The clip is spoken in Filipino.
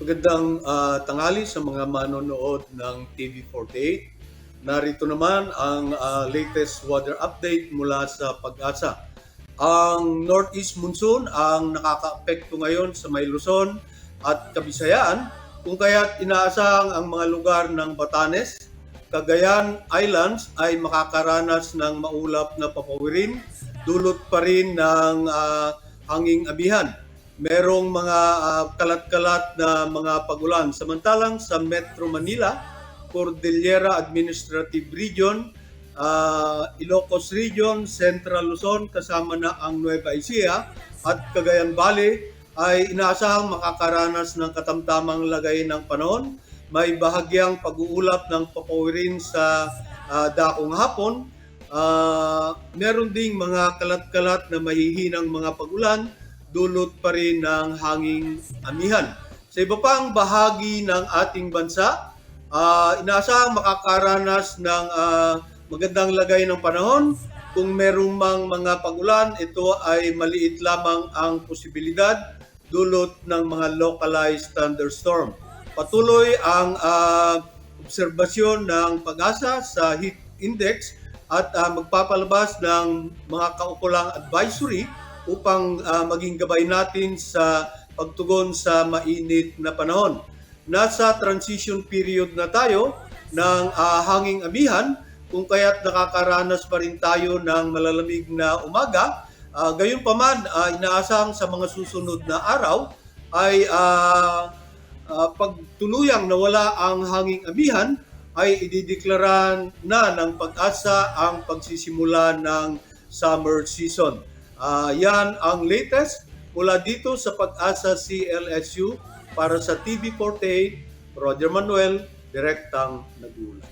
Magandang tanghali sa mga manonood ng TV48. Narito naman ang latest weather update mula sa Pag-asa. Ang northeast monsoon ang nakakaapekto ngayon sa may Luzon at Kabisayaan, kung kaya't inaasahang ang mga lugar ng Batanes, Cagayan Islands ay makakaranas ng maulap na papawirin, dulot pa rin ng hanging amihan. Merong mga kalat-kalat na mga pagulan. Samantalang sa Metro Manila, Cordillera Administrative Region, Ilocos Region, Central Luzon, kasama na ang Nueva Ecija at Cagayan Valley ay inaasahang makakaranas ng katamtamang lagay ng panahon. May bahagyang pag-uulap ng papawirin sa dakong hapon. Meron ding mga kalat-kalat na mahihinang mga pagulan, dulot pa rin ng hanging amihan. Sa iba pang bahagi ng ating bansa, inaasahang makakaranas ng magandang lagay ng panahon. Kung merong mga pagulan, ito ay maliit lamang ang posibilidad, dulot ng mga localized thunderstorm. Patuloy ang obserbasyon ng Pag-asa sa heat index at magpapalabas ng mga kaukulang advisory upang maging gabay natin sa pagtugon sa mainit na panahon. Nasa transition period na tayo ng hanging amihan, kung kaya't nakakaranas pa rin tayo ng malalamig na umaga. Gayunpaman, inaasahang sa mga susunod na araw ay pagtuluyang nawala ang hanging amihan, ay idideklara na ng Pag-asa ang pagsisimula ng summer season. Yan ang latest mula dito sa Pag-asa CLSU para sa TV48. Roger Manuel, direktang nag-uulat.